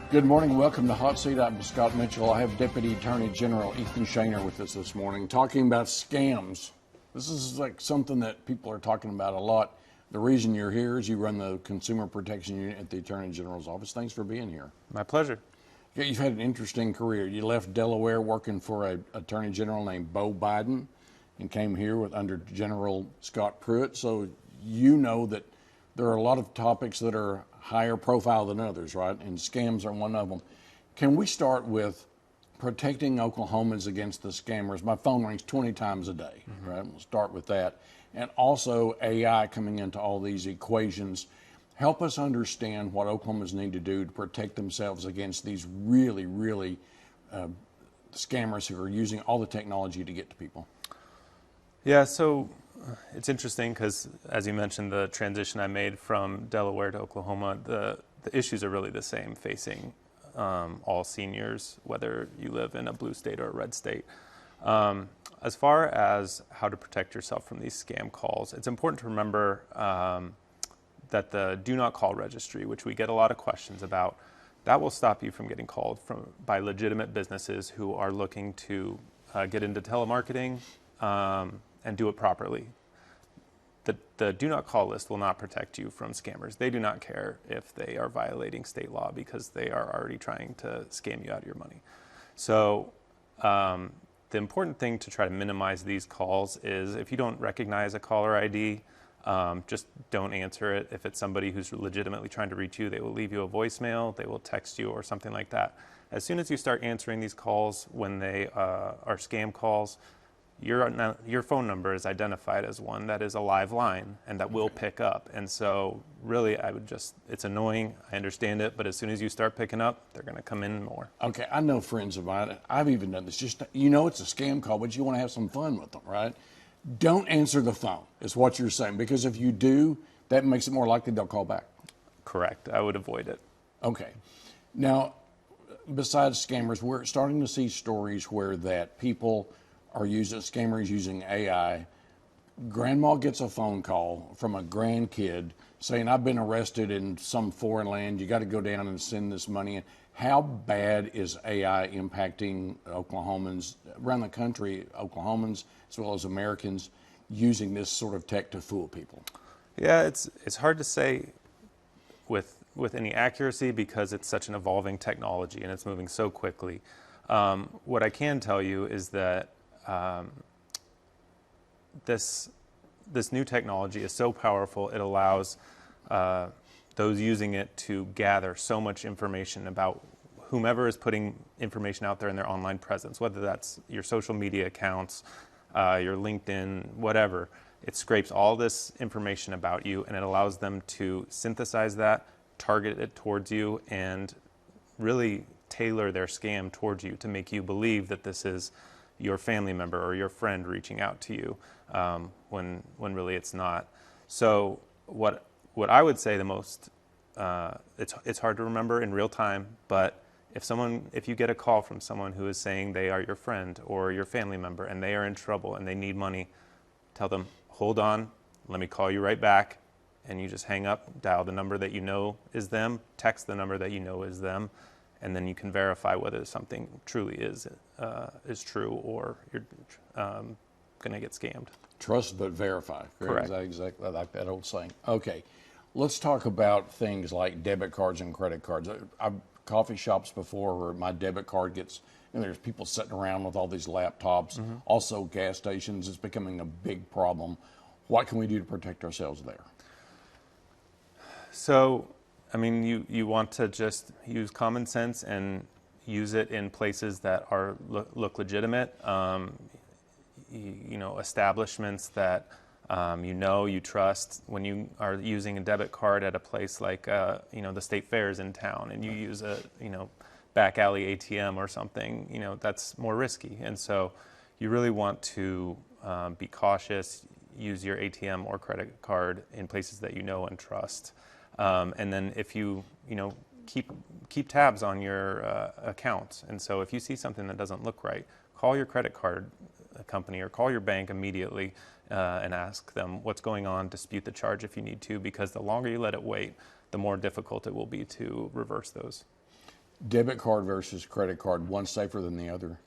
Good morning. Welcome to Hot Seat. I'm Scott Mitchell. I have Deputy Attorney General Ethan Shaner with us this morning talking about scams. This is like something that people are talking about a lot. The reason you're here is you run the Consumer Protection Unit at the Attorney General's office. Thanks for being here. My pleasure. Yeah, you've had an interesting career. You left Delaware working for an Attorney General named Bo Biden and came here under General Scott Pruitt. So you know that there are a lot of topics that are higher profile than others, right? And scams are one of them. Can we start with protecting Oklahomans against the scammers? My phone rings 20 times a day, right? We'll start with that. And also AI coming into all these equations. Help us understand what Oklahomans need to do to protect themselves against these really scammers who are using all the technology to get to people. Yeah, so it's interesting because, as you mentioned, the transition I made from Delaware to Oklahoma, the issues are really the same facing all seniors, whether you live in a blue state or a red state. As far as how to protect yourself from these scam calls, it's important to remember that the do not call registry, which we get a lot of questions about, that will stop you from getting called by legitimate businesses who are looking to get into telemarketing and do it properly. The do not call list will not protect you from scammers. They do not care if they are violating state law because they are already trying to scam you out of your money. So the important thing to try to minimize these calls is if you don't recognize a caller ID, just don't answer it. If it's somebody who's legitimately trying to reach you, they will leave you a voicemail, they will text you or something like that. As soon as you start answering these calls when they are scam calls, your phone number is identified as one that is a live line and that will pick up. And so really it's annoying, I understand it, but as soon as you start picking up, they're going to come in more. Okay, I know friends of mine, I've even done this, just, you know it's a scam call, but you want to have some fun with them, right? Don't answer the phone, is what you're saying, because if you do, that makes it more likely they'll call back. Correct, I would avoid it. Okay, now, besides scammers, we're starting to see stories where that people are scammers using AI. Grandma gets a phone call from a grandkid saying, I've been arrested in some foreign land. You got to go down and send this money in. How bad is AI impacting Oklahomans around the country, Oklahomans as well as Americans, using this sort of tech to fool people? Yeah, it's hard to say with any accuracy because it's such an evolving technology and it's moving so quickly. What I can tell you is that this new technology is so powerful, it allows those using it to gather so much information about whomever is putting information out there in their online presence, whether that's your social media accounts, your LinkedIn, whatever. It scrapes all this information about you and it allows them to synthesize that, target it towards you, and really tailor their scam towards you to make you believe that this is your family member or your friend reaching out to you when really it's not. So what I would say the most, it's hard to remember in real time, but if you get a call from someone who is saying they are your friend or your family member and they are in trouble and they need money, tell them, hold on, let me call you right back. And you just hang up, dial the number that you know is them, text the number that you know is them, and then you can verify whether something truly is true or you're going to get scammed. Trust but verify. Correct. Exactly like that old saying. Okay, let's talk about things like debit cards and credit cards. I've coffee shops before where my debit card gets, there's people sitting around with all these laptops. Mm-hmm. Also, gas stations is becoming a big problem. What can we do to protect ourselves there? So, I mean, you want to just use common sense and use it in places that are look legitimate. Establishments that you trust. When you are using a debit card at a place like the state fairs in town, and you use a back alley ATM or something, that's more risky. And so, you really want to be cautious. Use your ATM or credit card in places that you know and trust. And then if you keep tabs on your accounts. And so if you see something that doesn't look right, call your credit card company or call your bank immediately and ask them what's going on, dispute the charge if you need to, because the longer you let it wait, the more difficult it will be to reverse those. Debit card versus credit card, one safer than the other?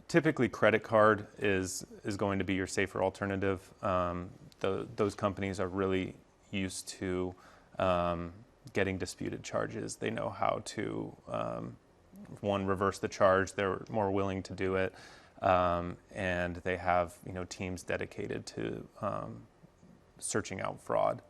Typically, credit card is going to be your safer alternative. Those companies are really used to getting disputed charges. They know how to, one, reverse the charge. They're more willing to do it, and they have teams dedicated to searching out fraud.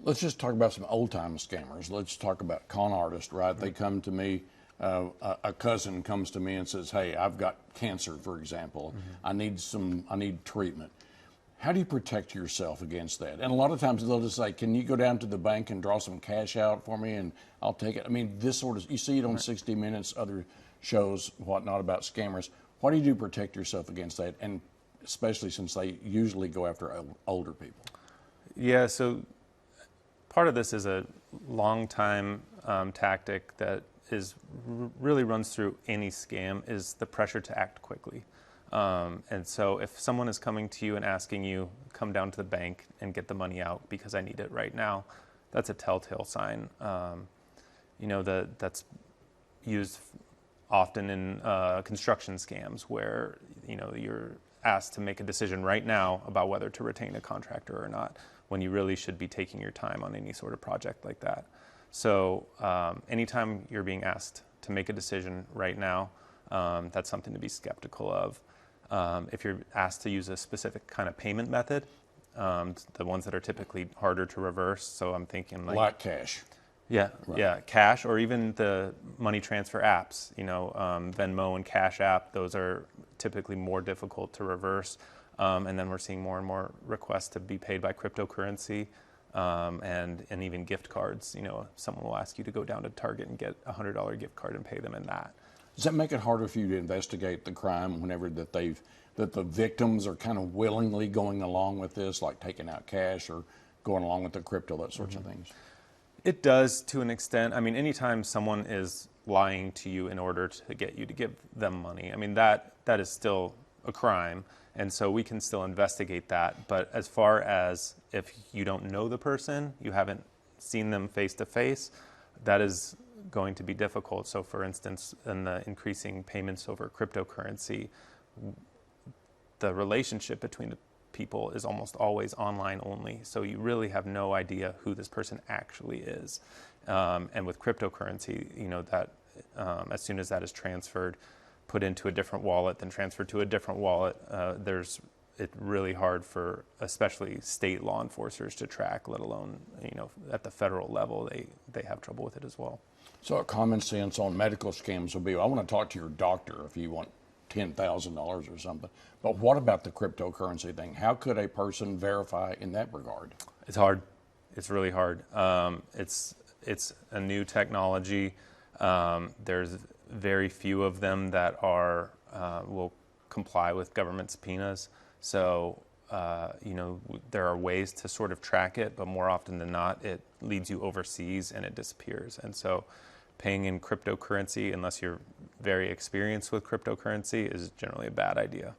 Let's just talk about some old-time scammers. Let's talk about con artists, right? They come to me, a cousin comes to me and says, hey, I've got cancer, for example. I need treatment. How do you protect yourself against that? And a lot of times they'll just say, can you go down to the bank and draw some cash out for me and I'll take it? I mean, this sort of, you see it on 60 Minutes, other shows, whatnot, about scammers. What do you do to protect yourself against that? And especially since they usually go after older people. Yeah, so part of this is a long time tactic that really runs through any scam, is the pressure to act quickly. And so if someone is coming to you and asking you, come down to the bank and get the money out because I need it right now, that's a telltale sign. That's used often in construction scams where, you're asked to make a decision right now about whether to retain a contractor or not, when you really should be taking your time on any sort of project like that. So anytime you're being asked to make a decision right now, that's something to be skeptical of. If you're asked to use a specific kind of payment method, the ones that are typically harder to reverse, so I'm thinking like cash. Yeah, right. Yeah, cash, or even the money transfer apps, Venmo and Cash App, those are typically more difficult to reverse. And then we're seeing more and more requests to be paid by cryptocurrency, and even gift cards. Someone will ask you to go down to Target and get a $100 gift card and pay them in that. Does that make it harder for you to investigate the crime whenever that the victims are kind of willingly going along with this, like taking out cash or going along with the crypto, that sorts of things? It does, to an extent. I mean, anytime someone is lying to you in order to get you to give them money, I mean, that is still a crime. And so we can still investigate that. But as far as if you don't know the person, you haven't seen them face to face, that is going to be difficult. So for instance, in the increasing payments over cryptocurrency, the relationship between the people is almost always online only. So you really have no idea who this person actually is. And with cryptocurrency, that as soon as that is transferred, put into a different wallet, then transferred to a different wallet, it's really hard for especially state law enforcers to track, let alone, at the federal level, they have trouble with it as well. So a common sense on medical scams will be, I want to talk to your doctor if you want $10,000 or something. But what about the cryptocurrency thing? How could a person verify in that regard? It's hard. It's really hard. It's a new technology. There's very few of them that will comply with government subpoenas. So, there are ways to sort of track it, but more often than not, it leads you overseas and it disappears. And so paying in cryptocurrency, unless you're very experienced with cryptocurrency, is generally a bad idea.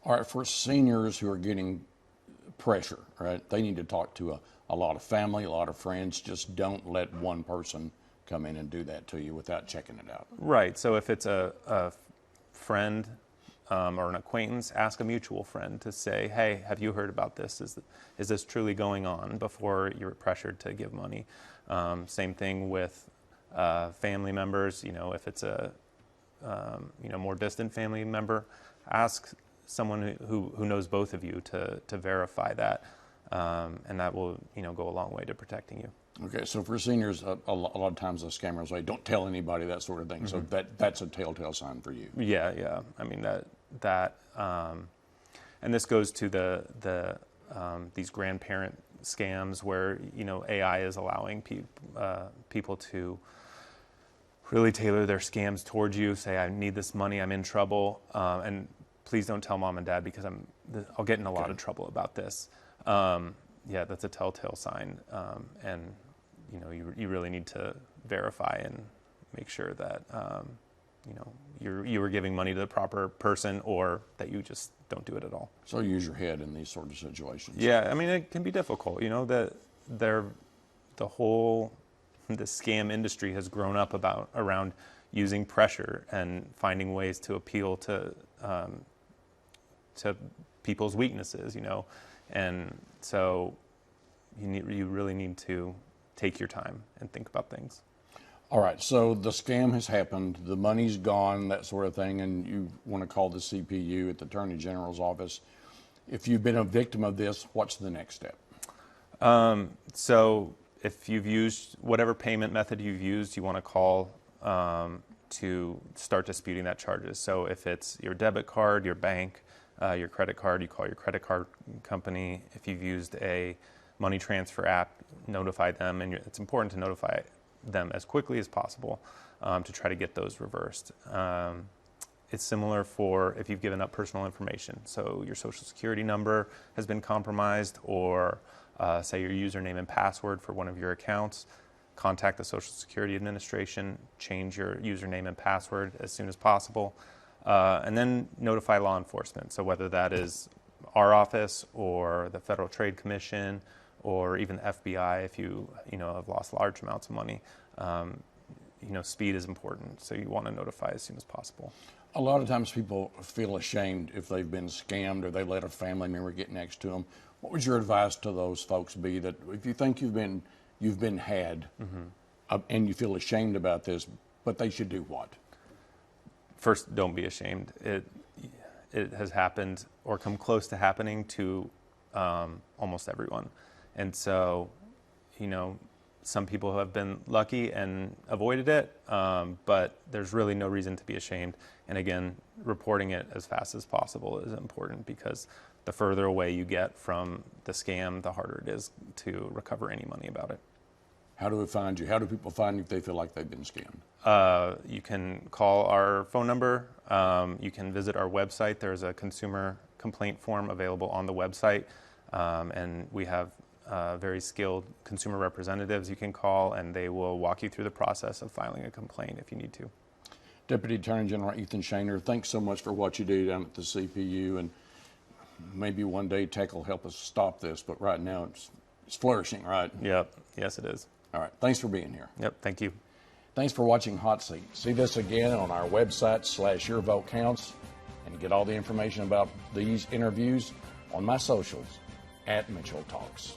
All right, for seniors who are getting pressure, right, they need to talk to a lot of family, a lot of friends. Just don't let one person come in and do that to you without checking it out. Right. So if it's a friend or an acquaintance, ask a mutual friend to say, hey, have you heard about this? Is this truly going on, before you're pressured to give money? Same thing with family members. If it's a more distant family member, ask someone who knows both of you to verify that, and that will go a long way to protecting you. Okay, so for seniors, a lot of times the scammers say, don't tell anybody, that sort of thing. So that's a telltale sign for you. Yeah. I mean, that and this goes to the these grandparent scams where, AI is allowing people to really tailor their scams towards you, say, I need this money, I'm in trouble, and please don't tell mom and dad because I'll get in a lot of trouble about this. Yeah, that's a telltale sign, and you really need to verify and make sure that you were giving money to the proper person, or that you just don't do it at all. So use your head in these sort of situations. Yeah, I mean, it can be difficult. That the whole the scam industry has grown up around using pressure and finding ways to appeal to people's weaknesses, and so you really need to take your time and think about things. All right, so the scam has happened, the money's gone, that sort of thing, and you want to call the CPU at the Attorney General's office. If you've been a victim of this, what's the next step? So if you've used whatever payment method you've used, you want to call to start disputing that charges. So if it's your debit card, your bank, your credit card, you call your credit card company. If you've used a money transfer app, notify them, and it's important to notify them as quickly as possible to try to get those reversed. It's similar for if you've given up personal information. So your social security number has been compromised, or say your username and password for one of your accounts. Contact the Social Security Administration, change your username and password as soon as possible, and then notify law enforcement. So whether that is our office or the Federal Trade Commission or even the FBI, if you have lost large amounts of money, speed is important. So you want to notify as soon as possible. A lot of times people feel ashamed if they've been scammed or they let a family member get next to them. What would your advice to those folks be, that if you think you've been had, and you feel ashamed about this, but they should do what? First, don't be ashamed. It has happened or come close to happening to almost everyone. And so, some people have been lucky and avoided it, but there's really no reason to be ashamed. And again, reporting it as fast as possible is important, because the further away you get from the scam, the harder it is to recover any money about it. How do we find you? How do people find you if they feel like they've been scammed? You can call our phone number. You can visit our website. There's a consumer complaint form available on the website, and we have very skilled consumer representatives you can call, and they will walk you through the process of filing a complaint if you need to. Deputy Attorney General Ethan Shaner, thanks so much for what you do down at the CPU, and maybe one day tech will help us stop this, but right now it's flourishing, right? Yep. Yes, it is. All right. Thanks for being here. Yep. Thank you. Thanks for watching Hot Seat. See this again on our website /YourVoteCounts, and get all the information about these interviews on my socials @Mitchell Talks.